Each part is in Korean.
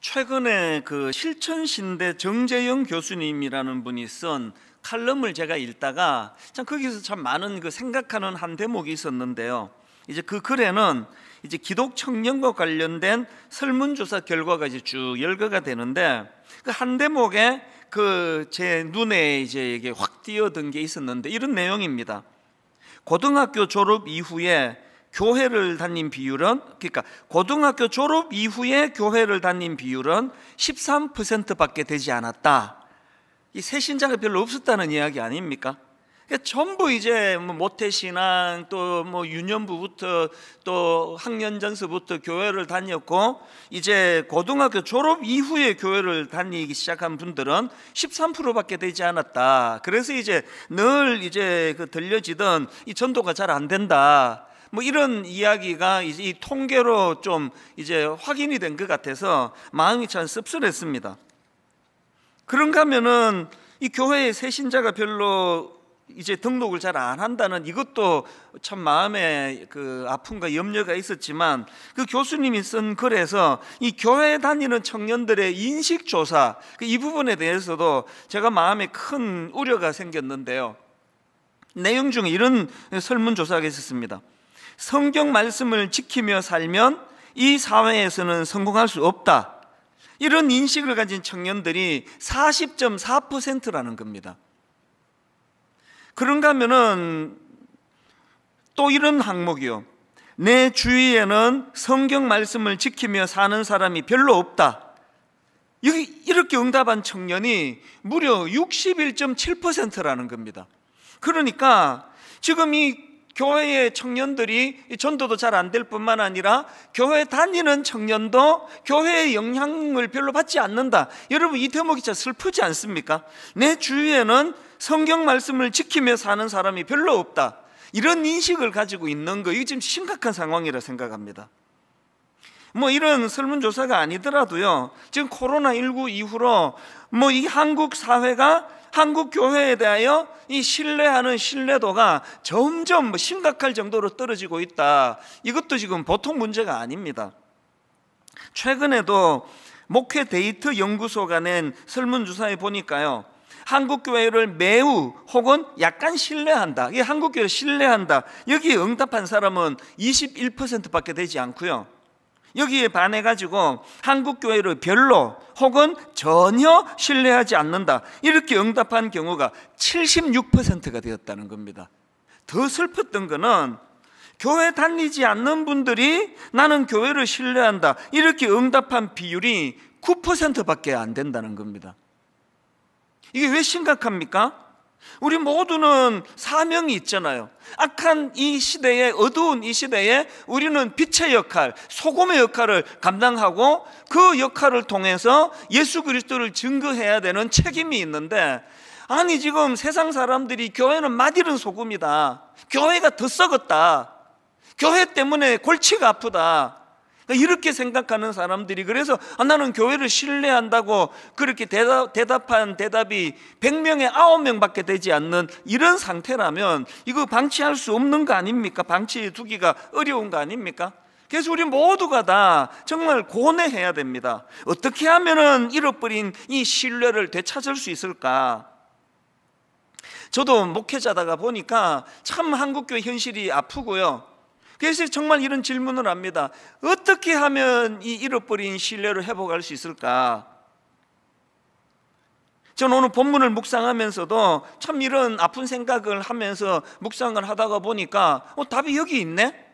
최근에 그 실천신대 정재영 교수님이라는 분이 쓴 칼럼을 제가 읽다가 참 거기서 참 많은 그 생각하는 한 대목이 있었는데요. 이제 그 글에는 이제 기독 청년과 관련된 설문조사 결과가 이제 쭉 열거가 되는데 그 한 대목에 그 제 눈에 이제 이게 확 띄어든 게 있었는데 이런 내용입니다. 고등학교 졸업 이후에 교회를 다닌 비율은, 그러니까 고등학교 졸업 이후에 교회를 다닌 비율은 13%밖에 되지 않았다. 이 새신자가 별로 없었다는 이야기 아닙니까? 그러니까 전부 이제 뭐 모태신앙 또 뭐 유년부부터 또 학년 전서부터 교회를 다녔고 이제 고등학교 졸업 이후에 교회를 다니기 시작한 분들은 13%밖에 되지 않았다. 그래서 이제 늘 이제 그 들려지던 이 전도가 잘 안 된다. 뭐 이런 이야기가 이제 이 통계로 좀 이제 확인이 된 것 같아서 마음이 참 씁쓸했습니다. 그런가 하면은 이 교회에 새신자가 별로 이제 등록을 잘 안 한다는 이것도 참 마음에 그 아픔과 염려가 있었지만 그 교수님이 쓴 글에서 이 교회 다니는 청년들의 인식조사 이 부분에 대해서도 제가 마음에 큰 우려가 생겼는데요. 내용 중에 이런 설문조사가 있었습니다. 성경 말씀을 지키며 살면 이 사회에서는 성공할 수 없다. 이런 인식을 가진 청년들이 40.4%라는 겁니다. 그런가 하면은 또 이런 항목이요. 내 주위에는 성경 말씀을 지키며 사는 사람이 별로 없다. 이렇게 응답한 청년이 무려 61.7%라는 겁니다. 그러니까 지금 이 교회의 청년들이 전도도 잘 안 될 뿐만 아니라 교회 다니는 청년도 교회의 영향을 별로 받지 않는다. 여러분 이 대목이 진짜 슬프지 않습니까? 내 주위에는 성경 말씀을 지키며 사는 사람이 별로 없다. 이런 인식을 가지고 있는 거, 이게 지금 심각한 상황이라 생각합니다. 뭐 이런 설문조사가 아니더라도요, 지금 코로나19 이후로 뭐 이 한국 사회가 한국 교회에 대하여 이 신뢰하는 신뢰도가 점점 심각할 정도로 떨어지고 있다. 이것도 지금 보통 문제가 아닙니다. 최근에도 목회 데이트 연구소가 낸 설문조사에 보니까요, 한국 교회를 매우 혹은 약간 신뢰한다. 이게 한국 교회를 신뢰한다. 여기에 응답한 사람은 21%밖에 되지 않고요. 여기에 반해가지고 한국 교회를 별로 혹은 전혀 신뢰하지 않는다. 이렇게 응답한 경우가 76%가 되었다는 겁니다. 더 슬펐던 거는 교회 다니지 않는 분들이 나는 교회를 신뢰한다. 이렇게 응답한 비율이 9%밖에 안 된다는 겁니다. 이게 왜 심각합니까? 우리 모두는 사명이 있잖아요. 악한 이 시대에, 어두운 이 시대에 우리는 빛의 역할, 소금의 역할을 감당하고 그 역할을 통해서 예수 그리스도를 증거해야 되는 책임이 있는데, 아니 지금 세상 사람들이 교회는 맛있는 소금이다, 교회가 더 썩었다, 교회 때문에 골치가 아프다, 이렇게 생각하는 사람들이, 그래서 나는 교회를 신뢰한다고 그렇게 대답한 대답이 100명에 9명밖에 되지 않는 이런 상태라면 이거 방치할 수 없는 거 아닙니까? 방치해 두기가 어려운 거 아닙니까? 그래서 우리 모두가 다 정말 고뇌해야 됩니다. 어떻게 하면은 잃어버린 이 신뢰를 되찾을 수 있을까? 저도 목회자다가 보니까 참 한국교회 현실이 아프고요. 그래서 정말 이런 질문을 합니다. 어떻게 하면 이 잃어버린 신뢰를 회복할 수 있을까? 저는 오늘 본문을 묵상하면서도 참 이런 아픈 생각을 하면서 묵상을 하다가 보니까 답이 여기 있네?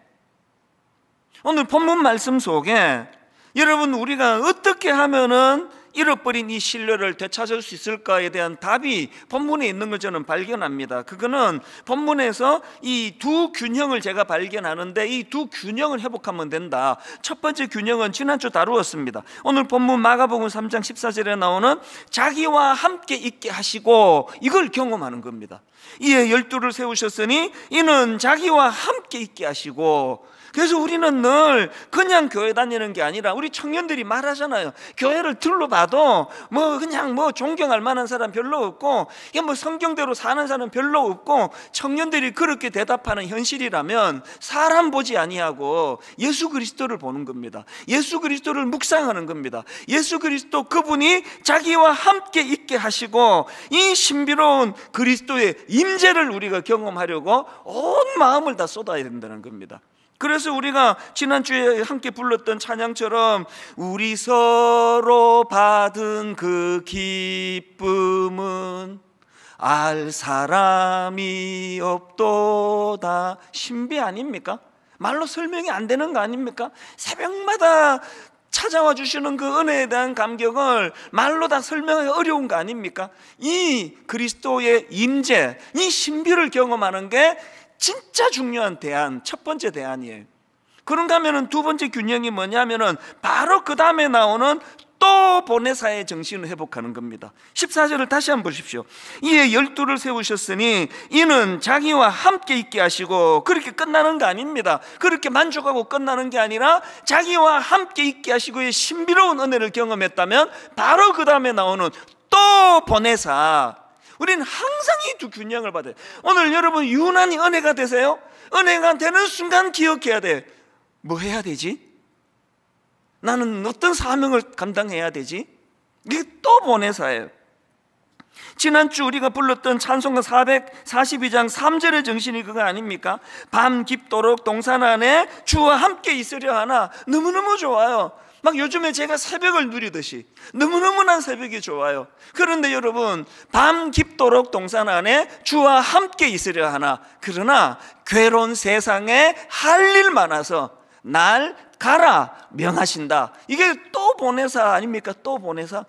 오늘 본문 말씀 속에 여러분 우리가 어떻게 하면은 잃어버린 이 신뢰를 되찾을 수 있을까에 대한 답이 본문에 있는 걸 저는 발견합니다. 그거는 본문에서 이 두 균형을 제가 발견하는데 이 두 균형을 회복하면 된다. 첫 번째 균형은 지난주 다루었습니다. 오늘 본문 마가복음 3장 14절에 나오는 자기와 함께 있게 하시고, 이걸 경험하는 겁니다. 이에 12를 세우셨으니 이는 자기와 함께 있게 하시고, 그래서 우리는 늘 그냥 교회 다니는 게 아니라, 우리 청년들이 말하잖아요. 교회를 둘러봐도 그냥 존경할 만한 사람 별로 없고, 이게 성경대로 사는 사람 별로 없고, 청년들이 그렇게 대답하는 현실이라면 사람 보지 아니하고 예수 그리스도를 보는 겁니다. 예수 그리스도를 묵상하는 겁니다. 예수 그리스도, 그분이 자기와 함께 있게 하시고 이 신비로운 그리스도의 임재를 우리가 경험하려고 온 마음을 다 쏟아야 된다는 겁니다. 그래서 우리가 지난주에 함께 불렀던 찬양처럼 우리 서로 받은 그 기쁨은 알 사람이 없도다. 신비 아닙니까? 말로 설명이 안 되는 거 아닙니까? 새벽마다 찾아와 주시는 그 은혜에 대한 감격을 말로 다 설명하기 어려운 거 아닙니까? 이 그리스도의 임재, 이 신비를 경험하는 게 진짜 중요한 대안, 첫 번째 대안이에요. 그런가 하면은 두 번째 균형이 뭐냐면은 바로 그 다음에 나오는 또 보내사의 정신을 회복하는 겁니다. 14절을 다시 한번 보십시오. 이에 12를 세우셨으니 이는 자기와 함께 있게 하시고, 그렇게 끝나는 거 아닙니다. 그렇게 만족하고 끝나는 게 아니라 자기와 함께 있게 하시고의 신비로운 은혜를 경험했다면 바로 그 다음에 나오는 또 보내사. 우리는 항상 이 두 균형을 받아요. 오늘 여러분 유난히 은혜가 되세요? 은혜가 되는 순간 기억해야 돼. 뭐 해야 되지? 나는 어떤 사명을 감당해야 되지? 이게 또 보내사예요. 지난주 우리가 불렀던 찬송가 442장 3절의 정신이 그거 아닙니까? 밤 깊도록 동산 안에 주와 함께 있으려 하나. 너무너무 좋아요. 막 요즘에 제가 새벽을 누리듯이 너무너무난 새벽이 좋아요. 그런데 여러분, 밤 깊도록 동산 안에 주와 함께 있으려 하나. 그러나 괴로운 세상에 할 일 많아서 날 가라 명하신다. 이게 또 보내사 아닙니까? 또 보내사.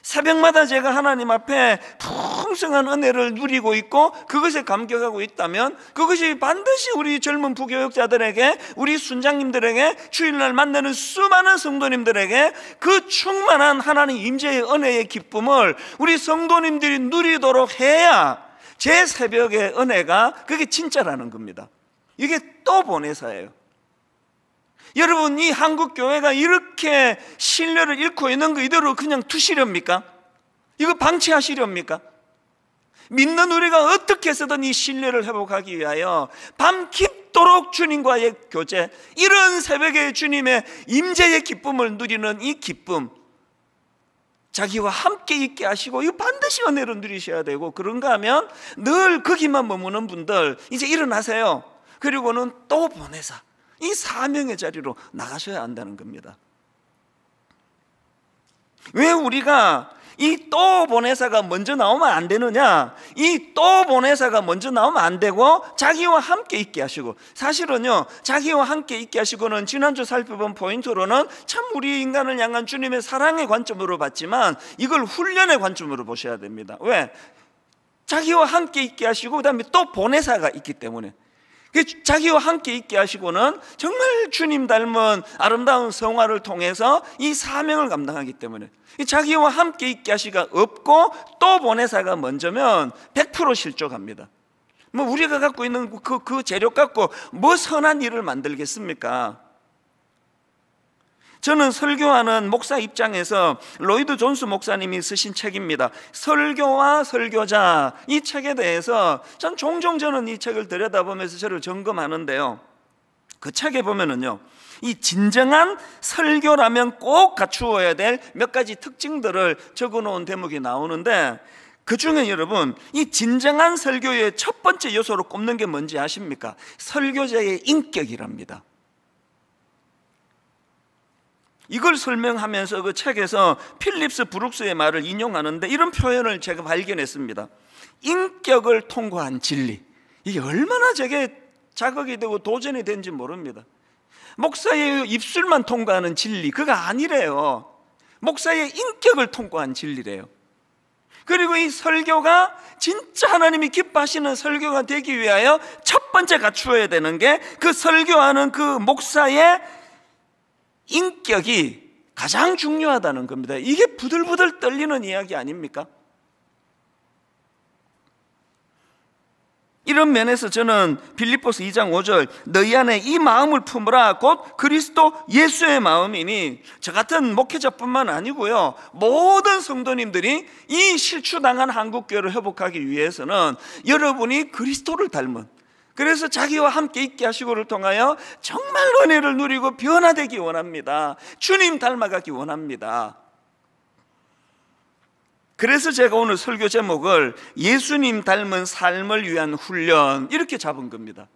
새벽마다 제가 하나님 앞에 풍성한 은혜를 누리고 있고 그것에 감격하고 있다면, 그것이 반드시 우리 젊은 부교육자들에게, 우리 순장님들에게, 주일날 만나는 수많은 성도님들에게 그 충만한 하나님 임재의 은혜의 기쁨을 우리 성도님들이 누리도록 해야 제 새벽의 은혜가 그게 진짜라는 겁니다. 이게 또 보내사예요. 여러분, 이 한국 교회가 이렇게 신뢰를 잃고 있는 거 이대로 그냥 두시렵니까? 이거 방치하시렵니까? 믿는 우리가 어떻게 해서든 이 신뢰를 회복하기 위하여 밤 깊도록 주님과의 교제, 이런 새벽에 주님의 임재의 기쁨을 누리는 이 기쁨, 자기와 함께 있게 하시고 이거 반드시 은혜로 누리셔야 되고, 그런가 하면 늘 거기만 머무는 분들 이제 일어나세요. 그리고는 또 보내사, 이 사명의 자리로 나가셔야 한다는 겁니다. 왜 우리가 이 또 보내사가 먼저 나오면 안 되느냐? 이 또 보내사가 먼저 나오면 안 되고 자기와 함께 있게 하시고, 사실은요, 자기와 함께 있게 하시고는 지난주 살펴본 포인트로는 참 우리 인간을 향한 주님의 사랑의 관점으로 봤지만 이걸 훈련의 관점으로 보셔야 됩니다. 왜? 자기와 함께 있게 하시고 그 다음에 또 보내사가 있기 때문에. 자기와 함께 있게 하시고는 정말 주님 닮은 아름다운 성화를 통해서 이 사명을 감당하기 때문에, 자기와 함께 있게 하시가 없고 또 보내사가 먼저면 100% 실족합니다. 우리가 갖고 있는 그 재료 갖고 뭐 선한 일을 만들겠습니까? 저는 설교하는 목사 입장에서 로이드 존스 목사님이 쓰신 책입니다. 설교와 설교자, 이 책에 대해서 전 종종 저는 이 책을 들여다보면서 저를 점검하는데요, 그 책에 보면은요, 이 진정한 설교라면 꼭 갖추어야 될 몇 가지 특징들을 적어놓은 대목이 나오는데, 그 중에 여러분, 이 진정한 설교의 첫 번째 요소로 꼽는 게 뭔지 아십니까? 설교자의 인격이랍니다. 이걸 설명하면서 그 책에서 필립스 브룩스의 말을 인용하는데 이런 표현을 제가 발견했습니다. 인격을 통과한 진리. 이게 얼마나 제게 자극이 되고 도전이 된지 모릅니다. 목사의 입술만 통과하는 진리, 그거 아니래요. 목사의 인격을 통과한 진리래요. 그리고 이 설교가 진짜 하나님이 기뻐하시는 설교가 되기 위하여 첫 번째 갖추어야 되는 게 그 설교하는 그 목사의 인격이 가장 중요하다는 겁니다. 이게 부들부들 떨리는 이야기 아닙니까? 이런 면에서 저는 빌립보서 2장 5절 너희 안에 이 마음을 품으라 곧 그리스도 예수의 마음이니, 저 같은 목회자뿐만 아니고요, 모든 성도님들이 이 실추당한 한국교회를 회복하기 위해서는 여러분이 그리스도를 닮은, 그래서 자기와 함께 있게 하시고를 통하여 정말 은혜를 누리고 변화되기 원합니다. 주님 닮아가기 원합니다. 그래서 제가 오늘 설교 제목을 예수님 닮은 삶을 위한 훈련 이렇게 잡은 겁니다.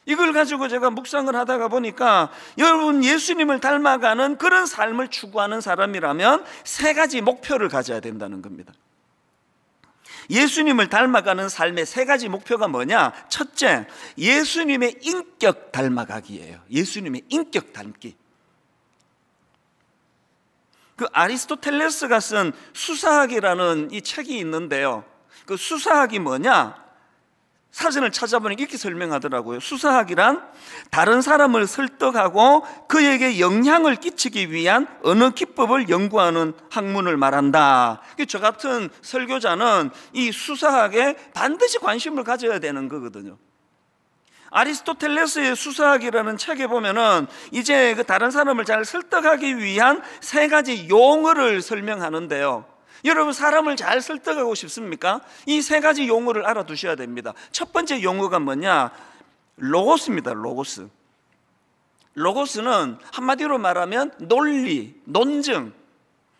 이걸 가지고 제가 묵상을 하다가 보니까 여러분 예수님을 닮아가는 그런 삶을 추구하는 사람이라면 세 가지 목표를 가져야 된다는 겁니다. 예수님을 닮아가는 삶의 세 가지 목표가 뭐냐? 첫째, 예수님의 인격 닮아가기예요. 예수님의 인격 닮기. 그 아리스토텔레스가 쓴 수사학이라는 이 책이 있는데요, 그 수사학이 뭐냐? 사전을 찾아보니 이렇게 설명하더라고요. 수사학이란 다른 사람을 설득하고 그에게 영향을 끼치기 위한 언어 기법을 연구하는 학문을 말한다. 저 같은 설교자는 이 수사학에 반드시 관심을 가져야 되는 거거든요. 아리스토텔레스의 수사학이라는 책에 보면은 이제 그 다른 사람을 잘 설득하기 위한 세 가지 용어를 설명하는데요, 여러분 사람을 잘 설득하고 싶습니까? 이 세 가지 용어를 알아두셔야 됩니다. 첫 번째 용어가 뭐냐? 로고스입니다. 로고스. 로고스는 한마디로 말하면 논리, 논증.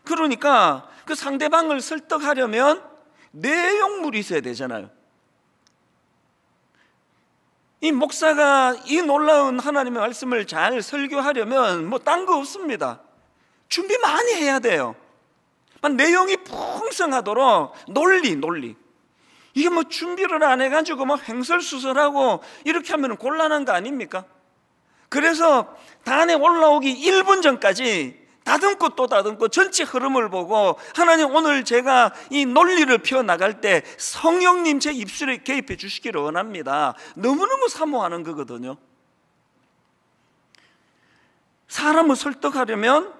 그러니까 그 상대방을 설득하려면 내용물이 있어야 되잖아요. 이 목사가 이 놀라운 하나님의 말씀을 잘 설교하려면 뭐 딴 거 없습니다. 준비 많이 해야 돼요. 내용이 풍성하도록 논리. 이게 뭐 준비를 안 해가지고 막 횡설수설하고 이렇게 하면 곤란한 거 아닙니까? 그래서 단에 올라오기 1분 전까지 다듬고 또 다듬고 전체 흐름을 보고, 하나님 오늘 제가 이 논리를 펴나갈 때 성령님 제 입술에 개입해 주시기를 원합니다. 너무너무 사모하는 거거든요. 사람을 설득하려면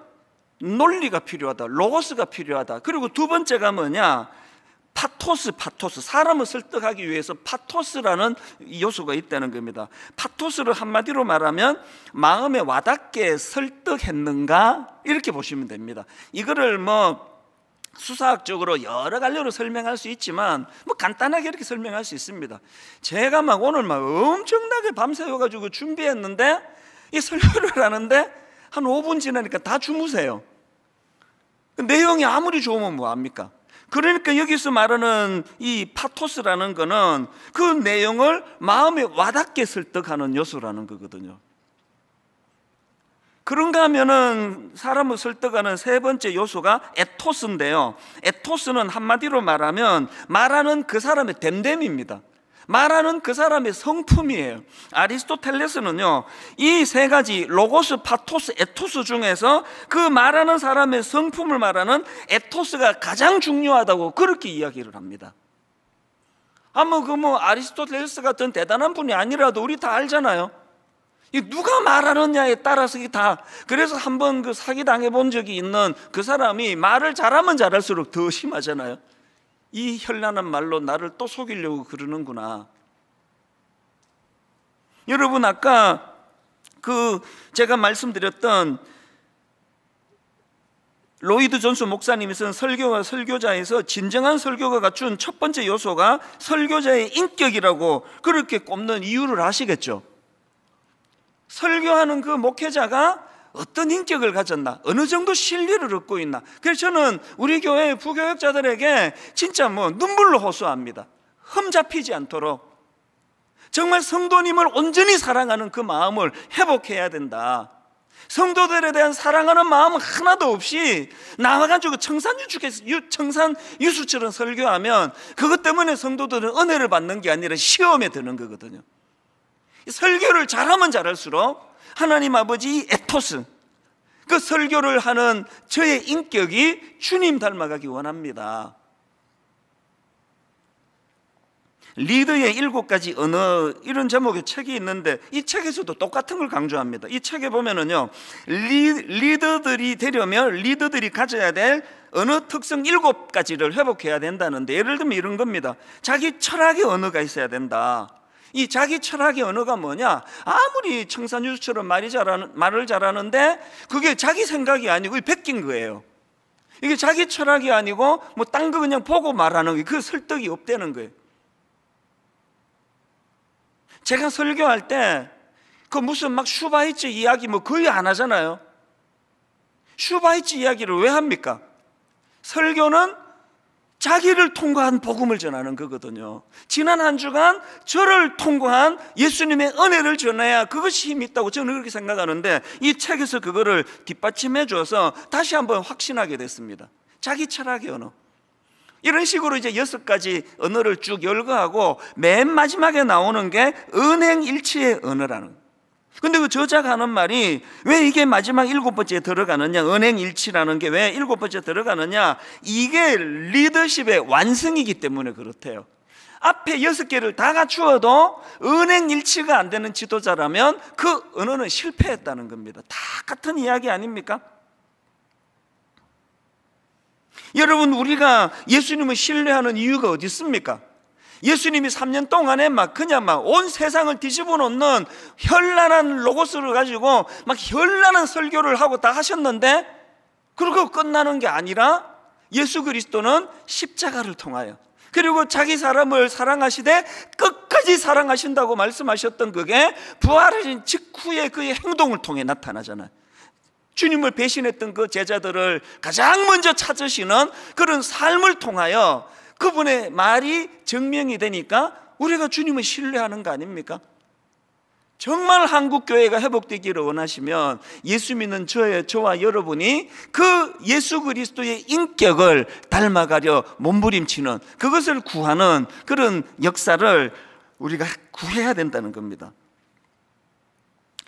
논리가 필요하다, 로고스가 필요하다. 그리고 두 번째가 뭐냐? 파토스. 사람을 설득하기 위해서 파토스라는 요소가 있다는 겁니다. 파토스를 한마디로 말하면 마음에 와닿게 설득했는가, 이렇게 보시면 됩니다. 이거를 뭐 수사학적으로 여러 갈래로 설명할 수 있지만 뭐 간단하게 이렇게 설명할 수 있습니다. 제가 막 오늘 막 엄청나게 밤새워가지고 준비했는데 이 설교를 하는데 한 5분 지나니까 다 주무세요. 그 내용이 아무리 좋으면 뭐합니까? 그러니까 여기서 말하는 이 파토스라는 거는 그 내용을 마음에 와닿게 설득하는 요소라는 거거든요. 그런가 하면은 사람을 설득하는 세 번째 요소가 에토스인데요, 에토스는 한마디로 말하면 말하는 그 사람의 됨됨입니다. 말하는 그 사람의 성품이에요. 아리스토텔레스는요, 이 세 가지 로고스, 파토스, 에토스 중에서 그 말하는 사람의 성품을 말하는 에토스가 가장 중요하다고 그렇게 이야기를 합니다. 아리스토텔레스 같은 대단한 분이 아니라도 우리 다 알잖아요. 누가 말하느냐에 따라서 그래서 한번 그 사기 당해본 적이 있는 그 사람이 말을 잘하면 잘할수록 더 심하잖아요. 이 현란한 말로 나를 또 속이려고 그러는구나. 여러분, 아까 제가 말씀드렸던 로이드 존스 목사님이 쓴 설교와 설교자에서 진정한 설교가 갖춘 첫 번째 요소가 설교자의 인격이라고 그렇게 꼽는 이유를 아시겠죠? 설교하는 그 목회자가 어떤 인격을 가졌나, 어느 정도 신뢰를 얻고 있나. 그래서 저는 우리 교회 부교역자들에게 진짜 눈물로 호소합니다. 흠잡히지 않도록 정말 성도님을 온전히 사랑하는 그 마음을 회복해야 된다. 성도들에 대한 사랑하는 마음 하나도 없이 나와가지고 청산유수처럼 설교하면 그것 때문에 성도들은 은혜를 받는 게 아니라 시험에 드는 거거든요. 설교를 잘하면 잘할수록 하나님 아버지 에토스, 그 설교를 하는 저의 인격이 주님 닮아가기 원합니다. 리더의 7가지 언어, 이런 제목의 책이 있는데 이 책에서도 똑같은 걸 강조합니다. 이 책에 보면은요, 리더들이 되려면 리더들이 가져야 될 언어 특성 7가지를 회복해야 된다는데, 예를 들면 이런 겁니다. 자기 철학의 언어가 있어야 된다. 이 자기 철학의 언어가 뭐냐? 아무리 청산유수처럼 말을 잘하는데 그게 자기 생각이 아니고 베낀 거예요. 이게 자기 철학이 아니고 뭐 딴 거 그냥 보고 말하는 게 그 설득이 없다는 거예요. 제가 설교할 때 그 무슨 막 슈바이츠 이야기 뭐 거의 안 하잖아요. 슈바이츠 이야기를 왜 합니까? 설교는 자기를 통과한 복음을 전하는 거거든요. 지난 한 주간 저를 통과한 예수님의 은혜를 전해야 그것이 힘이 있다고 저는 그렇게 생각하는데, 이 책에서 그거를 뒷받침해 줘서 다시 한번 확신하게 됐습니다. 자기 철학의 언어. 이런 식으로 이제 6가지 언어를 쭉 열거하고 맨 마지막에 나오는 게 은행일치의 언어라는 거예요. 근데 그 저자가 하는 말이 왜 이게 마지막 7번째에 들어가느냐, 은행일치라는 게 왜 7번째에 들어가느냐, 이게 리더십의 완성이기 때문에 그렇대요. 앞에 6개를 다 갖추어도 은행일치가 안 되는 지도자라면 그 언어는 실패했다는 겁니다. 다 같은 이야기 아닙니까? 여러분, 우리가 예수님을 신뢰하는 이유가 어디 있습니까? 예수님이 3년 동안에 그냥 온 세상을 뒤집어 놓는 현란한 로고스를 가지고 현란한 설교를 하고 다 하셨는데, 그러고 끝나는 게 아니라 예수 그리스도는 십자가를 통하여, 그리고 자기 사람을 사랑하시되 끝까지 사랑하신다고 말씀하셨던 그게 부활하신 직후의 그의 행동을 통해 나타나잖아요. 주님을 배신했던 그 제자들을 가장 먼저 찾으시는 그런 삶을 통하여 그분의 말이 증명이 되니까 우리가 주님을 신뢰하는 거 아닙니까? 정말 한국교회가 회복되기를 원하시면 예수 믿는 저와 여러분이 그 예수 그리스도의 인격을 닮아가려 몸부림치는, 그것을 구하는 그런 역사를 우리가 구해야 된다는 겁니다.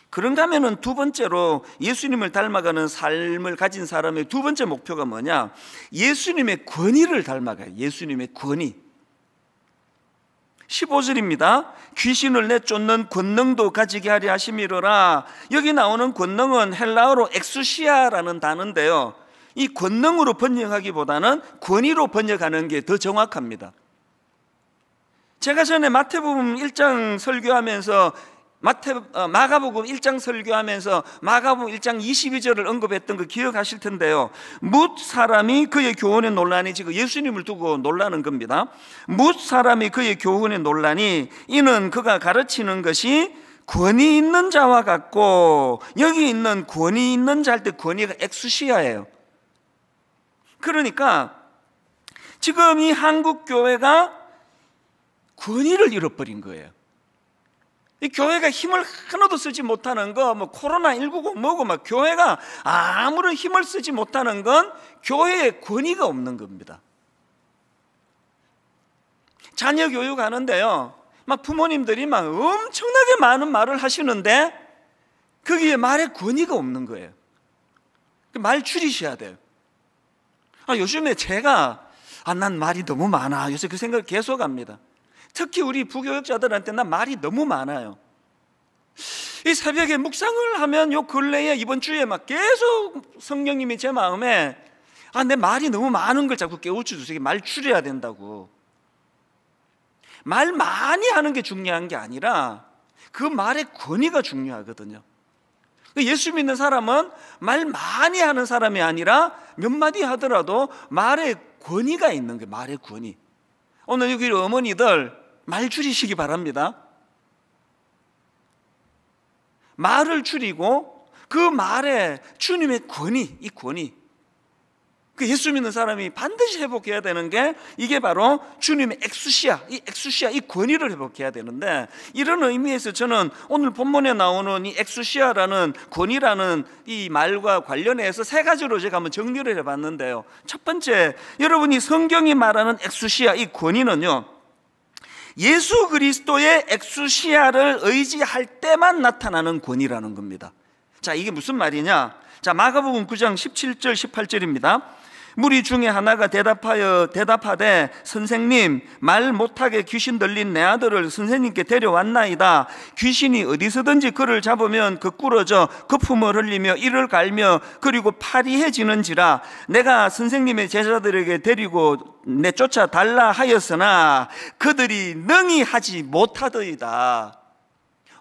그런가 하면은 두 번째로 예수님을 닮아가는 삶을 가진 사람의 두 번째 목표가 뭐냐? 예수님의 권위를 닮아가요. 예수님의 권위. 15절입니다. 귀신을 내쫓는 권능도 가지게 하려 하심이로라. 여기 나오는 권능은 헬라어로 엑수시아라는 단어인데요, 이 권능으로 번역하기보다는 권위로 번역하는 게 더 정확합니다. 제가 전에 마태복음 1장 설교하면서 마가복음 1장 설교하면서 마가복음 1장 22절을 언급했던 거 기억하실 텐데요, 뭇 사람이 그의 교훈에 논란이, 지금 예수님을 두고 논라는 겁니다. 뭇 사람이 그의 교훈에 논란이, 이는 그가 가르치는 것이 권위 있는 자와 같고, 여기 있는 권위 있는 자 할 때 권위가 엑수시아예요. 그러니까 지금 이 한국교회가 권위를 잃어버린 거예요. 이 교회가 힘을 하나도 쓰지 못하는 거, 코로나19고 뭐고 교회가 아무런 힘을 쓰지 못하는 건 교회에 권위가 없는 겁니다. 자녀 교육하는데요, 부모님들이 엄청나게 많은 말을 하시는데 거기에 말에 권위가 없는 거예요. 말 줄이셔야 돼요. 요즘에 제가 난 말이 너무 많아, 요새 그 생각을 계속 합니다. 특히 우리 부교육자들한테 난 말이 너무 많아요. 이 새벽에 묵상을 하면 요 근래에 이번 주에 계속 성령님이 제 마음에 내 말이 너무 많은 걸 자꾸 깨우쳐 주세요. 말 줄여야 된다고. 말 많이 하는 게 중요한 게 아니라 그 말의 권위가 중요하거든요. 예수 믿는 사람은 말 많이 하는 사람이 아니라 몇 마디 하더라도 말의 권위가 있는 거예요. 말의 권위. 오늘 여기 어머니들 말 줄이시기 바랍니다. 말을 줄이고 그 말에 주님의 권위, 이 권위, 그 예수 믿는 사람이 반드시 회복해야 되는 게 이게 바로 주님의 엑수시아, 이 권위를 회복해야 되는데, 이런 의미에서 저는 오늘 본문에 나오는 이 엑수시아라는 권위라는 이 말과 관련해서 3가지로 제가 한번 정리를 해봤는데요, 첫 번째, 여러분이 성경이 말하는 엑수시아, 이 권위는요, 예수 그리스도의 엑수시아를 의지할 때만 나타나는 권위라는 겁니다. 자, 이게 무슨 말이냐? 자, 마가복음 9장 17절 18절입니다. 무리 중에 하나가 대답하되 선생님, 말 못하게 귀신 들린 내 아들을 선생님께 데려왔나이다. 귀신이 어디서든지 그를 잡으면 거꾸러져 거품을 흘리며 이를 갈며 그리고 파리해지는지라 내가 선생님의 제자들에게 데리고 내쫓아 달라 하였으나 그들이 능히 하지 못하더이다.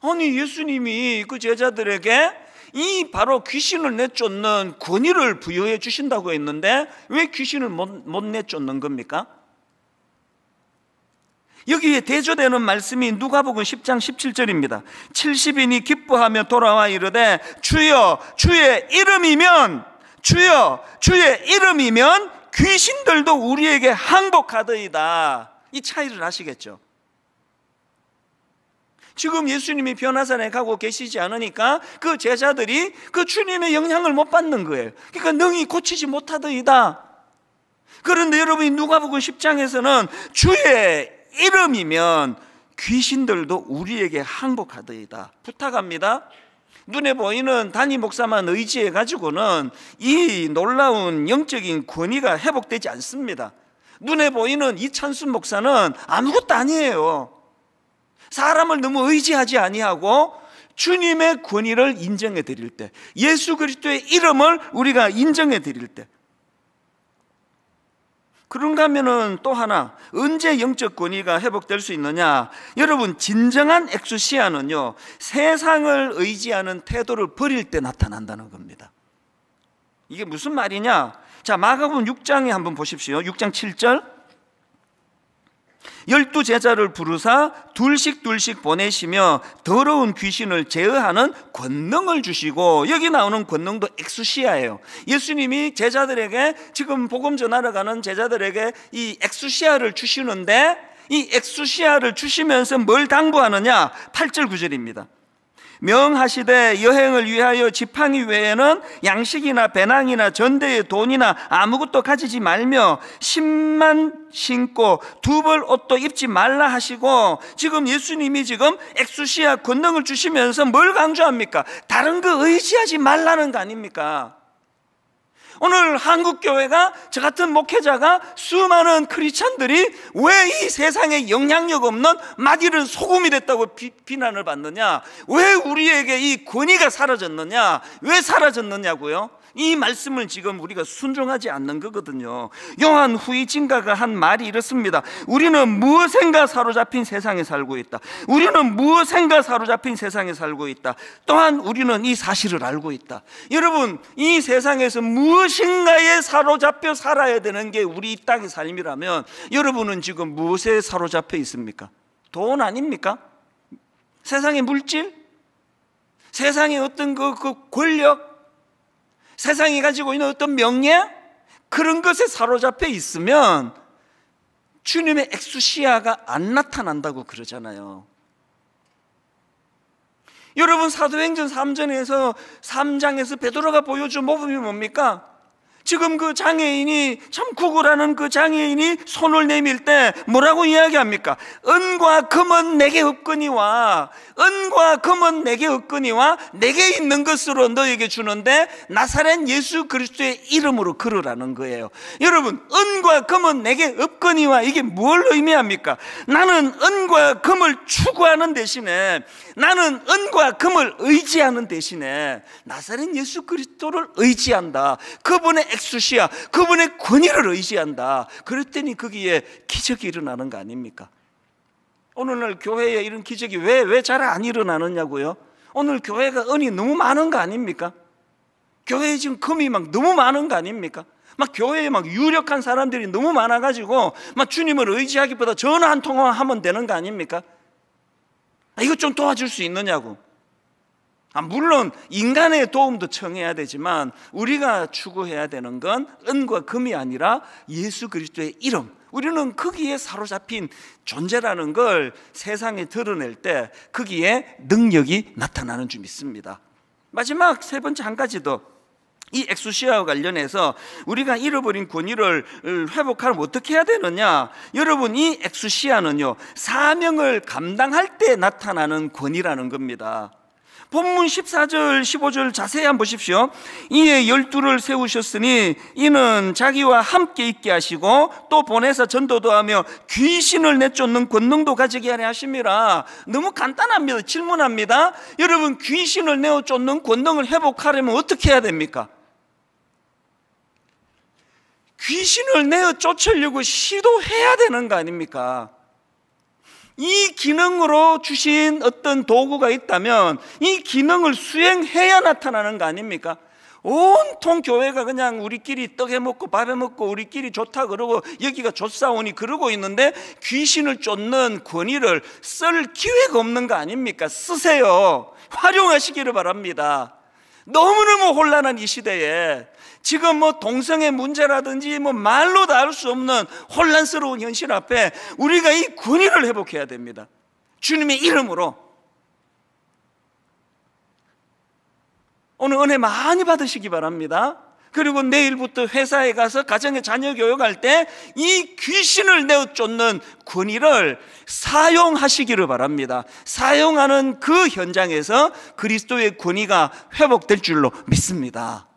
아니, 예수님이 그 제자들에게 이 바로 귀신을 내쫓는 권위를 부여해 주신다고 했는데 왜 귀신을 못 내쫓는 겁니까? 여기에 대조되는 말씀이 누가복음 10장 17절입니다. 70인이 기뻐하며 돌아와 이르되 주여 주의 이름이면 귀신들도 우리에게 항복하더이다. 이 차이를 아시겠죠? 지금 예수님이 변화산에 가고 계시지 않으니까 그 제자들이 그 주님의 영향을 못 받는 거예요. 그러니까 능히 고치지 못하더이다. 그런데 여러분이 누가복음 10장에서는 주의 이름이면 귀신들도 우리에게 항복하더이다. 부탁합니다. 눈에 보이는 단임 목사만 의지해 가지고는 이 놀라운 영적인 권위가 회복되지 않습니다. 눈에 보이는 이찬순 목사는 아무것도 아니에요. 사람을 너무 의지하지 아니하고 주님의 권위를 인정해 드릴 때, 예수 그리스도의 이름을 우리가 인정해 드릴 때, 그런가 하면은 또 하나, 언제 영적 권위가 회복될 수 있느냐? 여러분, 진정한 엑수시아는요, 세상을 의지하는 태도를 버릴 때 나타난다는 겁니다. 이게 무슨 말이냐? 자, 마가복음 6장에 한번 보십시오. 6장 7절. 12제자를 부르사 둘씩 보내시며 더러운 귀신을 제어하는 권능을 주시고, 여기 나오는 권능도 엑수시아예요. 예수님이 제자들에게, 지금 복음 전하러 가는 제자들에게 이 엑수시아를 주시는데, 이 엑수시아를 주시면서 뭘 당부하느냐? 8절 9절입니다. 명하시되 여행을 위하여 지팡이 외에는 양식이나 배낭이나 전대의 돈이나 아무것도 가지지 말며 신만 신고 두벌 옷도 입지 말라 하시고, 지금 예수님이 지금 엑수시아 권능을 주시면서 뭘 강조합니까? 다른 거 의지하지 말라는 거 아닙니까? 오늘 한국교회가, 저 같은 목회자가, 수많은 크리스찬들이 왜 이 세상에 영향력 없는 마디른 소금이 됐다고 비난을 받느냐? 왜 우리에게 이 권위가 사라졌느냐? 왜 사라졌느냐고요? 이 말씀을 지금 우리가 순종하지 않는 거거든요. 요한 후이징가가 한 말이 이렇습니다. 우리는 무엇인가 사로잡힌 세상에 살고 있다. 우리는 무엇인가 사로잡힌 세상에 살고 있다. 또한 우리는 이 사실을 알고 있다. 여러분, 이 세상에서 무엇인가에 사로잡혀 살아야 되는 게 우리 이 땅의 삶이라면, 여러분은 지금 무엇에 사로잡혀 있습니까? 돈 아닙니까? 세상의 물질? 세상의 어떤 그 권력? 세상이 가지고 있는 어떤 명예? 그런 것에 사로잡혀 있으면 주님의 엑수시아가 안 나타난다고 그러잖아요. 여러분, 사도행전 3장에서 베드로가 보여준 모범이 뭡니까? 지금 그 장애인이, 참 구구라는 그 장애인이 손을 내밀 때 뭐라고 이야기합니까? 은과 금은 내게 없거니와, 은과 금은 내게 없거니와 내게 있는 것으로 너에게 주는데 나사렛 예수 그리스도의 이름으로 걸으라는 거예요. 여러분, 은과 금은 내게 없거니와, 이게 뭘 의미합니까? 나는 은과 금을 추구하는 대신에, 나는 은과 금을 의지하는 대신에 나사렛 예수 그리스도를 의지한다. 그분의 엑수시아, 그분의 권위를 의지한다. 그랬더니 거기에 기적이 일어나는 거 아닙니까? 오늘날 교회에 이런 기적이 왜 잘 안 일어나느냐고요? 오늘 교회가 은이 너무 많은 거 아닙니까? 교회에 지금 금이 막 너무 많은 거 아닙니까? 막 교회에 막 유력한 사람들이 너무 많아가지고 막 주님을 의지하기보다 전화 한 통화 하면 되는 거 아닙니까? 이것 좀 도와줄 수 있느냐고. 물론 인간의 도움도 청해야 되지만 우리가 추구해야 되는 건 은과 금이 아니라 예수 그리스도의 이름, 우리는 거기에 사로잡힌 존재라는 걸 세상에 드러낼 때 거기에 능력이 나타나는 줄 믿습니다. 마지막 세 번째 한 가지 더, 이 엑수시아와 관련해서 우리가 잃어버린 권위를 회복하려면 어떻게 해야 되느냐? 여러분, 이 엑수시아는요, 사명을 감당할 때 나타나는 권위라는 겁니다. 본문 14절 15절 자세히 한번 보십시오. 이에 12를 세우셨으니 이는 자기와 함께 있게 하시고 또 보내사 전도도 하며 귀신을 내쫓는 권능도 가지게 하려 하심이라. 너무 간단합니다. 질문합니다. 여러분, 귀신을 내쫓는 권능을 회복하려면 어떻게 해야 됩니까? 귀신을 내어 쫓으려고 시도해야 되는 거 아닙니까? 이 기능으로 주신 어떤 도구가 있다면 이 기능을 수행해야 나타나는 거 아닙니까? 온통 교회가 그냥 우리끼리 떡 해먹고 밥 해먹고 우리끼리 좋다 그러고 여기가 좋사오니 그러고 있는데 귀신을 쫓는 권위를 쓸 기회가 없는 거 아닙니까? 쓰세요. 활용하시기를 바랍니다. 너무너무 혼란한 이 시대에 지금 동성애 문제라든지 말로 다 알 수 없는 혼란스러운 현실 앞에 우리가 이 권위를 회복해야 됩니다. 주님의 이름으로. 오늘 은혜 많이 받으시기 바랍니다. 그리고 내일부터 회사에 가서 가정의 자녀 교육할 때 이 귀신을 내쫓는 권위를 사용하시기를 바랍니다. 사용하는 그 현장에서 그리스도의 권위가 회복될 줄로 믿습니다.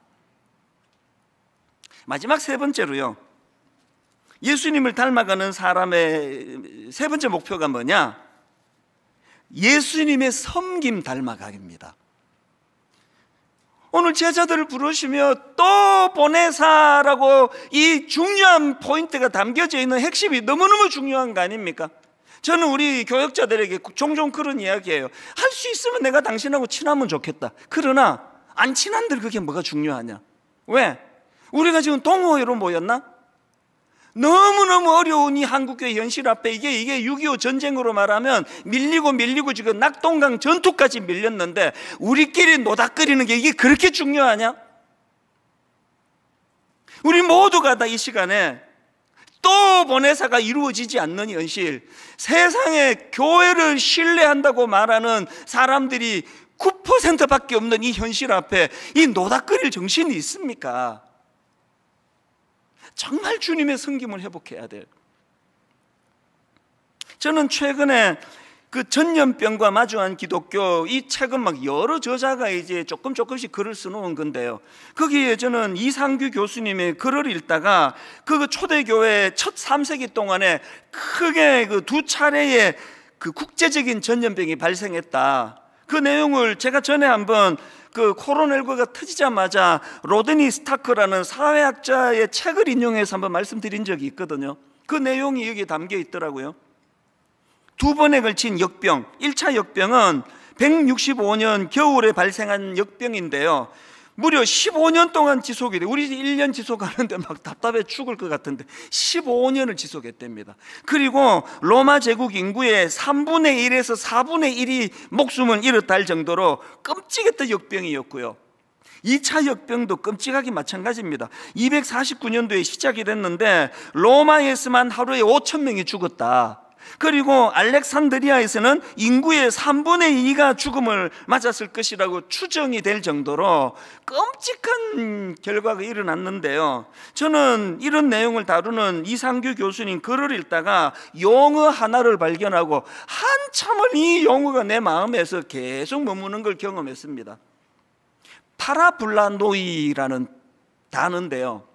마지막 세 번째로요, 예수님을 닮아가는 사람의 세 번째 목표가 뭐냐? 예수님의 섬김 닮아가기입니다. 오늘 제자들을 부르시며 또 보내사라고 이 중요한 포인트가 담겨져 있는 핵심이 너무너무 중요한 거 아닙니까? 저는 우리 교역자들에게 종종 그런 이야기예요. 할 수 있으면 내가 당신하고 친하면 좋겠다. 그러나 안 친한들 그게 뭐가 중요하냐? 왜? 우리가 지금 동호회로 모였나? 너무너무 어려운 이 한국교회 현실 앞에 이게 6.25 전쟁으로 말하면 밀리고 지금 낙동강 전투까지 밀렸는데 우리끼리 노닥거리는 게 이게 그렇게 중요하냐? 우리 모두가 다 이 시간에 또 보내사가 이루어지지 않는 현실, 세상에 교회를 신뢰한다고 말하는 사람들이 9%밖에 없는 이 현실 앞에 이 노닥거릴 정신이 있습니까? 정말 주님의 섬김을 회복해야 돼요. 저는 최근에 그 전염병과 마주한 기독교, 이 책은 막 여러 저자가 이제 조금씩 글을 써놓은 건데요, 거기에 저는 이상규 교수님의 글을 읽다가 그 초대교회 첫 3세기 동안에 크게 그 두 차례의 그 국제적인 전염병이 발생했다, 그 내용을 제가 전에 한번 그 코로나19가 터지자마자 로드니 스타크라는 사회학자의 책을 인용해서 한번 말씀드린 적이 있거든요. 그 내용이 여기에 담겨 있더라고요. 두 번에 걸친 역병, 1차 역병은 165년 겨울에 발생한 역병인데요, 무려 15년 동안 지속이 돼요. 우리 1년 지속하는데 막 답답해 죽을 것 같은데 15년을 지속했답니다. 그리고 로마 제국 인구의 3분의 1에서 4분의 1이 목숨을 잃었다 할 정도로 끔찍했던 역병이었고요, 2차 역병도 끔찍하게 마찬가지입니다. 249년도에 시작이 됐는데 로마에서만 하루에 5,000명이 죽었다. 그리고 알렉산드리아에서는 인구의 3분의 2가 죽음을 맞았을 것이라고 추정이 될 정도로 끔찍한 결과가 일어났는데요, 저는 이런 내용을 다루는 이상규 교수님 글을 읽다가 용어 하나를 발견하고 한참을 이 용어가 내 마음에서 계속 머무는 걸 경험했습니다. 파라블라노이라는 단어인데요,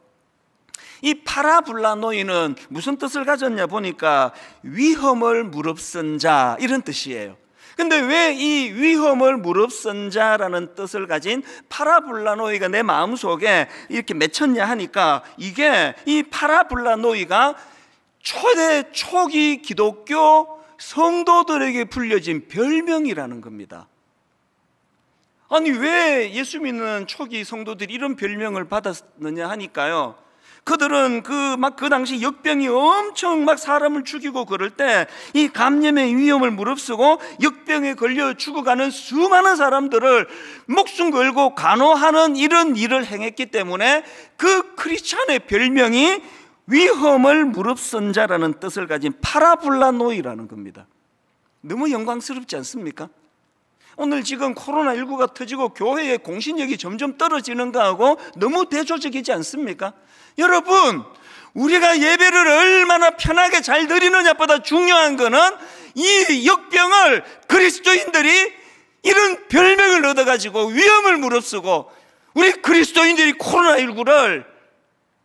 이 파라블라노이는 무슨 뜻을 가졌냐 보니까 위험을 무릅쓴 자, 이런 뜻이에요. 근데 왜 이 위험을 무릅쓴 자라는 뜻을 가진 파라블라노이가 내 마음속에 이렇게 맺혔냐 하니까 이게 이 파라블라노이가 초기 기독교 성도들에게 불려진 별명이라는 겁니다. 아니 왜 예수 믿는 초기 성도들이 이런 별명을 받았느냐 하니까요, 그들은 그 당시 역병이 엄청 막 사람을 죽이고 그럴 때 이 감염의 위험을 무릅쓰고 역병에 걸려 죽어가는 수많은 사람들을 목숨 걸고 간호하는 이런 일을 행했기 때문에 그 크리스찬의 별명이 위험을 무릅쓴 자라는 뜻을 가진 파라블라노이라는 겁니다. 너무 영광스럽지 않습니까? 오늘 지금 코로나19가 터지고 교회의 공신력이 점점 떨어지는 거하고 너무 대조적이지 않습니까? 여러분, 우리가 예배를 얼마나 편하게 잘 드리느냐보다 중요한 거는 이 역병을 그리스도인들이 이런 별명을 얻어가지고 위험을 무릅쓰고 우리 그리스도인들이 코로나19를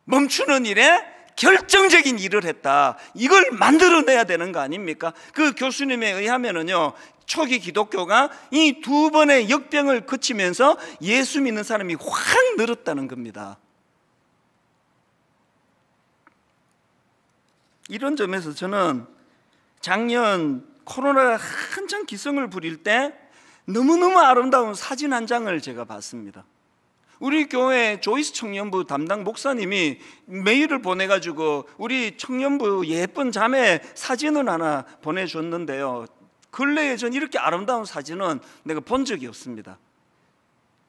멈추는 일에 결정적인 일을 했다. 이걸 만들어내야 되는 거 아닙니까? 그 교수님에 의하면은요, 초기 기독교가 이 두 번의 역병을 거치면서 예수 믿는 사람이 확 늘었다는 겁니다. 이런 점에서 저는 작년 코로나가 한창 기승을 부릴 때 너무너무 아름다운 사진 한 장을 제가 봤습니다. 우리 교회 조이스 청년부 담당 목사님이 메일을 보내가지고 우리 청년부 예쁜 자매 사진을 하나 보내줬는데요, 근래에 전 이렇게 아름다운 사진은 내가 본 적이 없습니다.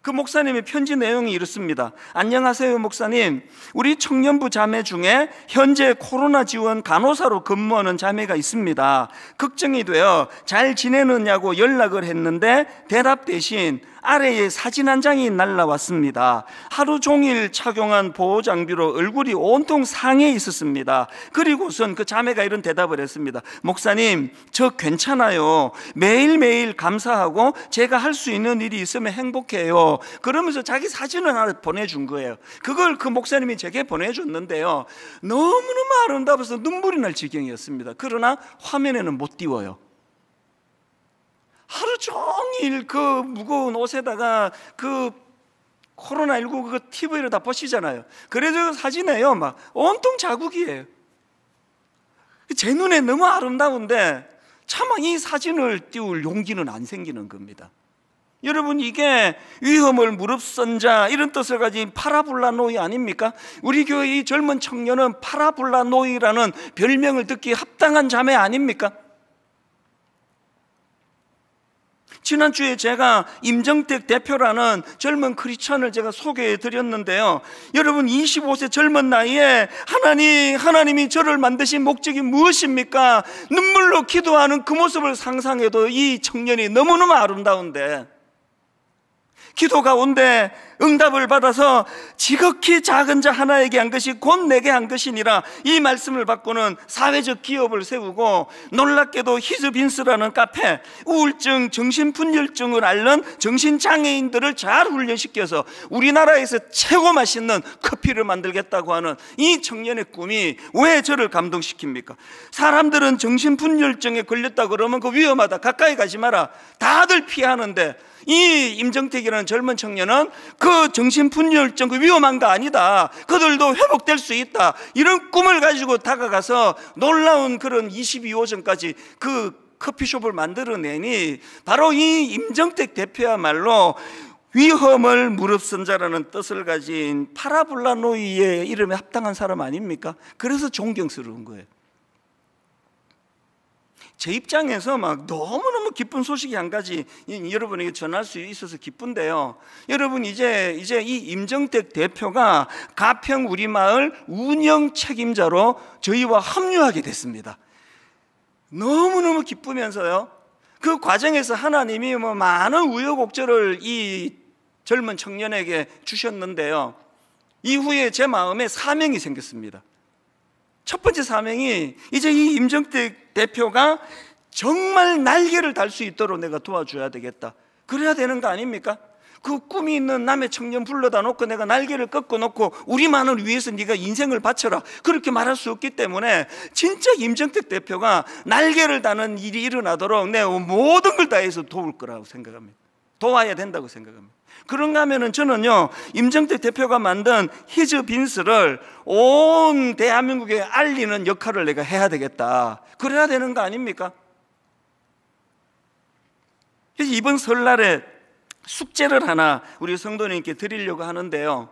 그 목사님의 편지 내용이 이렇습니다. 안녕하세요 목사님, 우리 청년부 자매 중에 현재 코로나 지원 간호사로 근무하는 자매가 있습니다. 걱정이 되어 잘 지내느냐고 연락을 했는데 대답 대신 아래에 사진 한 장이 날라왔습니다. 하루 종일 착용한 보호 장비로 얼굴이 온통 상해 있었습니다. 그리고선 그 자매가 이런 대답을 했습니다. 목사님, 저 괜찮아요. 매일매일 감사하고 제가 할 수 있는 일이 있으면 행복해요. 그러면서 자기 사진을 하나 보내준 거예요. 그걸 그 목사님이 제게 보내줬는데요, 너무너무 아름다워서 눈물이 날 지경이었습니다. 그러나 화면에는 못 띄워요. 하루 종일 그 무거운 옷에다가 그 코로나19 그거 TV를 다 보시잖아요. 그래서 사진에요, 막 온통 자국이에요. 제 눈에 너무 아름다운데 차마 이 사진을 띄울 용기는 안 생기는 겁니다. 여러분, 이게 위험을 무릅쓴 자 이런 뜻을 가진 파라볼라노이 아닙니까? 우리 교회 이 젊은 청년은 파라볼라노이라는 별명을 듣기에 합당한 자매 아닙니까? 지난주에 제가 임정택 대표라는 젊은 크리스찬을 제가 소개해 드렸는데요, 여러분 25세 젊은 나이에 하나님이 저를 만드신 목적이 무엇입니까? 눈물로 기도하는 그 모습을 상상해도 이 청년이 너무너무 아름다운데, 기도 가운데 응답을 받아서 지극히 작은 자 하나에게 한 것이 곧 내게 한 것이니라, 이 말씀을 받고는 사회적 기업을 세우고 놀랍게도 히즈빈스라는 카페, 우울증, 정신분열증을 앓는 정신장애인들을 잘 훈련시켜서 우리나라에서 최고 맛있는 커피를 만들겠다고 하는 이 청년의 꿈이 왜 저를 감동시킵니까? 사람들은 정신분열증에 걸렸다 그러면 그 위험하다, 가까이 가지 마라, 다들 피하는데 이 임정택이라는 젊은 청년은 그 정신분열증 그 위험한 거 아니다, 그들도 회복될 수 있다, 이런 꿈을 가지고 다가가서 놀라운 그런 22호점까지 그 커피숍을 만들어내니, 바로 이 임정택 대표야말로 위험을 무릅쓴 자라는 뜻을 가진 파라볼라노이의 이름에 합당한 사람 아닙니까? 그래서 존경스러운 거예요. 제 입장에서 막 너무너무 기쁜 소식이 한 가지 여러분에게 전할 수 있어서 기쁜데요, 여러분 이제 이 임정택 대표가 가평 우리마을 운영 책임자로 저희와 합류하게 됐습니다. 너무너무 기쁘면서요, 그 과정에서 하나님이 많은 우여곡절을 이 젊은 청년에게 주셨는데요, 이후에 제 마음에 사명이 생겼습니다. 첫 번째 사명이, 이제 이 임정택 대표가 정말 날개를 달 수 있도록 내가 도와줘야 되겠다, 그래야 되는 거 아닙니까? 그 꿈이 있는 남의 청년 불러다 놓고 내가 날개를 꺾어 놓고 우리만을 위해서 네가 인생을 바쳐라, 그렇게 말할 수 없기 때문에 진짜 임정택 대표가 날개를 다는 일이 일어나도록 내가 모든 걸 다해서 도울 거라고 생각합니다. 도와야 된다고 생각합니다. 그런가 하면은 저는요, 임정택 대표가 만든 히즈빈스를 온 대한민국에 알리는 역할을 내가 해야 되겠다, 그래야 되는 거 아닙니까? 그래서 이번 설날에 숙제를 하나 우리 성도님께 드리려고 하는데요,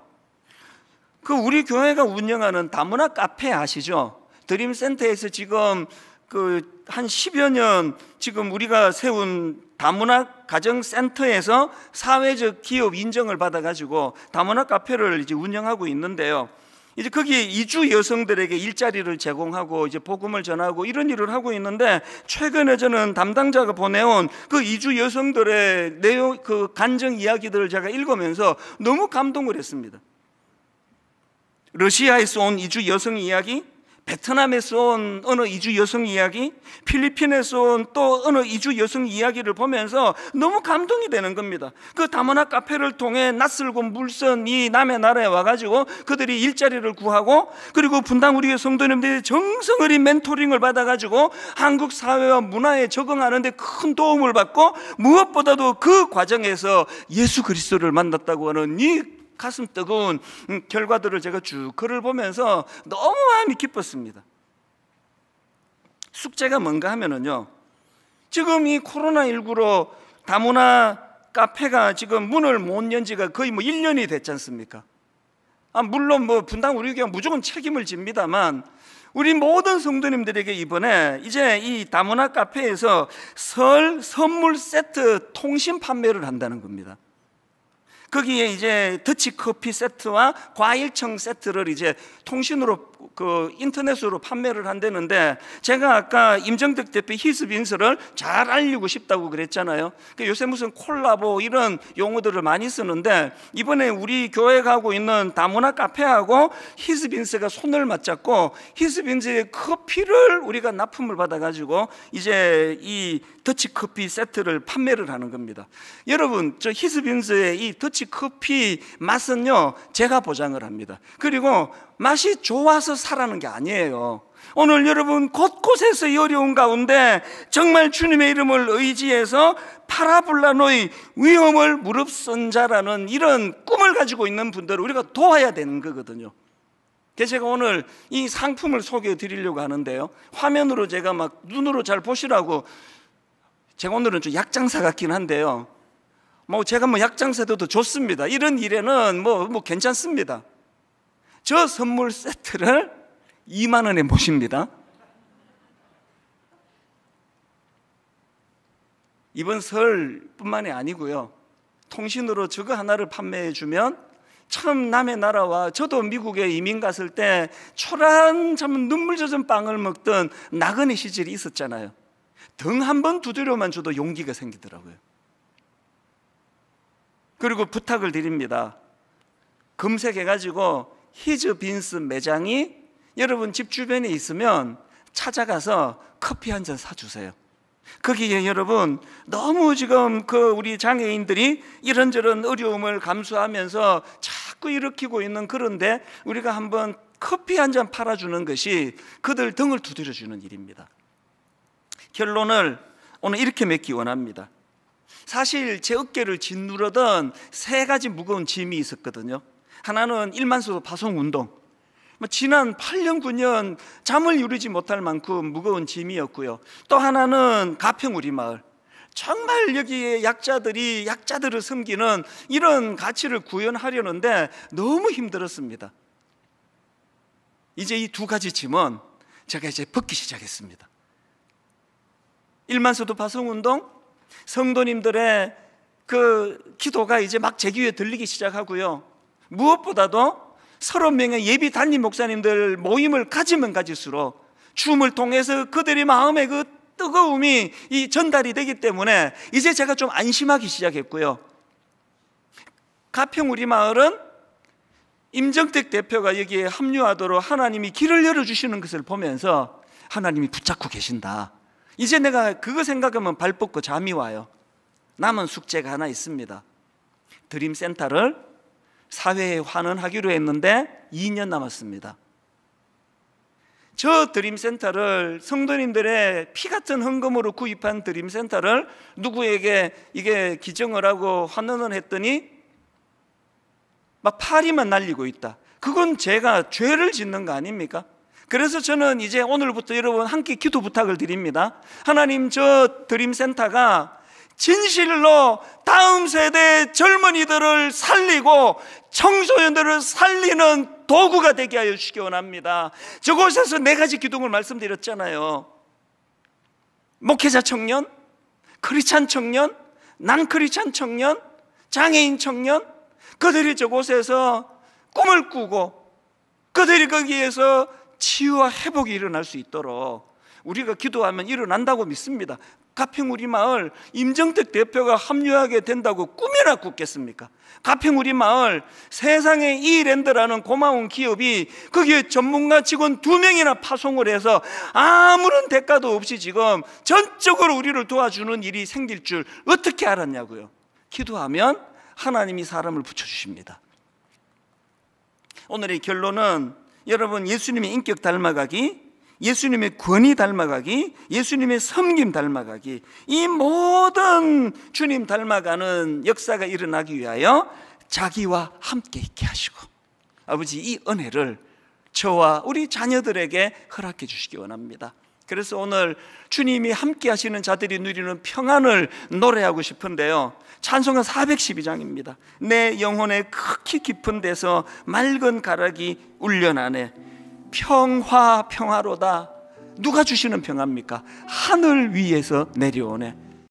그 우리 교회가 운영하는 다문화 카페 아시죠? 드림센터에서 지금 그 한 10여 년 지금 우리가 세운 다문화 가정센터에서 사회적 기업 인정을 받아가지고 다문화 카페를 이제 운영하고 있는데요, 이제 거기에 이주 여성들에게 일자리를 제공하고 이제 복음을 전하고 이런 일을 하고 있는데, 최근에 저는 담당자가 보내온 그 이주 여성들의 내용, 그 간증 이야기들을 제가 읽으면서 너무 감동을 했습니다. 러시아에서 온 이주 여성 이야기, 베트남에서 온 어느 이주 여성 이야기, 필리핀에서 온 또 어느 이주 여성 이야기를 보면서 너무 감동이 되는 겁니다. 그 다문화 카페를 통해 낯설고 물선 이 남의 나라에 와가지고 그들이 일자리를 구하고, 그리고 분당 우리 성도님들이 정성 어린 멘토링을 받아가지고 한국 사회와 문화에 적응하는 데 큰 도움을 받고, 무엇보다도 그 과정에서 예수 그리스도를 만났다고 하는 이 가슴 뜨거운 결과들을 제가 쭉 글을 보면서 너무 마음이 기뻤습니다. 숙제가 뭔가 하면은요, 지금 이 코로나19로 다문화 카페가 지금 문을 못 연 지가 거의 1년이 됐지 않습니까? 물론 분당 우리 교회가 무조건 책임을 집니다만, 우리 모든 성도님들에게 이번에 이제 이 다문화 카페에서 설 선물 세트 통신 판매를 한다는 겁니다. 거기에 이제 더치커피 세트와 과일청 세트를 이제 통신으로 인터넷으로 판매를 한다는데, 제가 아까 임정택 대표 히스빈스를 잘 알리고 싶다고 그랬잖아요. 요새 무슨 콜라보 이런 용어들을 많이 쓰는데, 이번에 우리 교회가 하고 있는 다문화 카페하고 히스빈스가 손을 맞잡고 히스빈스의 커피를 우리가 납품을 받아가지고 이제 이 더치커피 세트를 판매를 하는 겁니다. 여러분, 저 히스빈스의 이 더치커피 맛은요, 제가 보장을 합니다. 그리고 맛이 좋아서 사라는 게 아니에요. 오늘 여러분 곳곳에서 이 어려운 가운데 정말 주님의 이름을 의지해서 파라블라노의 위험을 무릅쓴 자라는 이런 꿈을 가지고 있는 분들을 우리가 도와야 되는 거거든요. 그래서 제가 오늘 이 상품을 소개해 드리려고 하는데요, 화면으로 제가 막 눈으로 잘 보시라고, 제가 오늘은 좀 약장사 같긴 한데요, 제가 약장사도 좋습니다. 이런 일에는 괜찮습니다. 저 선물 세트를 2만 원에 모십니다. 이번 설뿐만이 아니고요, 통신으로 저거 하나를 판매해 주면 참 남의 나라와, 저도 미국에 이민 갔을 때 초라한 참 눈물 젖은 빵을 먹던 나그네 시절이 있었잖아요. 등 한 번 두드려만 줘도 용기가 생기더라고요. 그리고 부탁을 드립니다. 검색해가지고 히즈빈스 매장이 여러분 집 주변에 있으면 찾아가서 커피 한 잔 사주세요. 거기에 여러분 너무 지금 우리 장애인들이 이런저런 어려움을 감수하면서 자꾸 일으키고 있는, 그런데 우리가 한번 커피 한 잔 팔아주는 것이 그들 등을 두드려주는 일입니다. 결론을 오늘 이렇게 맺기 원합니다. 사실 제 어깨를 짓누르던 3가지 무거운 짐이 있었거든요. 하나는 1만소도 파송운동, 지난 8년 9년 잠을 이루지 못할 만큼 무거운 짐이었고요. 또 하나는 가평 우리 마을, 정말 여기에 약자들을 섬기는 이런 가치를 구현하려는데 너무 힘들었습니다. 이제 이 2가지 짐은 제가 이제 벗기 시작했습니다. 1만소도 파송운동, 성도님들의 기도가 이제 막 제 귀에 들리기 시작하고요, 무엇보다도 30명의 예비 단임 목사님들 모임을 가지면 가질수록 춤을 통해서 그들의 마음의 그 뜨거움이 전달이 되기 때문에 이제 제가 좀 안심하기 시작했고요. 가평 우리 마을은 임정택 대표가 여기에 합류하도록 하나님이 길을 열어주시는 것을 보면서 하나님이 붙잡고 계신다. 이제 내가 그거 생각하면 발 뻗고 잠이 와요. 남은 숙제가 하나 있습니다. 드림센터를 사회에 환원하기로 했는데 2년 남았습니다. 저 드림센터를, 성도님들의 피 같은 헌금으로 구입한 드림센터를 누구에게 이게 기증을 하고 환원을 했더니 막 파리만 날리고 있다. 그건 제가 죄를 짓는 거 아닙니까? 그래서 저는 이제 오늘부터 여러분 함께 기도 부탁을 드립니다. 하나님, 저 드림센터가 진실로 다음 세대 젊은이들을 살리고 청소년들을 살리는 도구가 되게 하여 주시기 원합니다. 저곳에서 4가지 기둥을 말씀드렸잖아요. 목회자 청년, 크리스찬 청년, 난크리스찬 청년, 장애인 청년, 그들이 저곳에서 꿈을 꾸고 그들이 거기에서 치유와 회복이 일어날 수 있도록 우리가 기도하면 일어난다고 믿습니다. 가평우리마을 임정택 대표가 합류하게 된다고 꿈이나 꿨겠습니까? 가평우리마을 세상의 이랜드라는 고마운 기업이 거기에 전문가 직원 2명이나 파송을 해서 아무런 대가도 없이 지금 전적으로 우리를 도와주는 일이 생길 줄 어떻게 알았냐고요. 기도하면 하나님이 사람을 붙여주십니다. 오늘의 결론은 여러분, 예수님의 인격 닮아가기, 예수님의 권위 닮아가기, 예수님의 섬김 닮아가기, 이 모든 주님 닮아가는 역사가 일어나기 위하여 자기와 함께 있게 하시고, 아버지 이 은혜를 저와 우리 자녀들에게 허락해 주시기 원합니다. 그래서 오늘 주님이 함께 하시는 자들이 누리는 평안을 노래하고 싶은데요, 찬송가 412장입니다. 내 영혼의 극히 깊은 데서 맑은 가락이 울려나네. 평화 평화로다. 누가 주시는 평화입니까? 하늘 위에서 내려오네.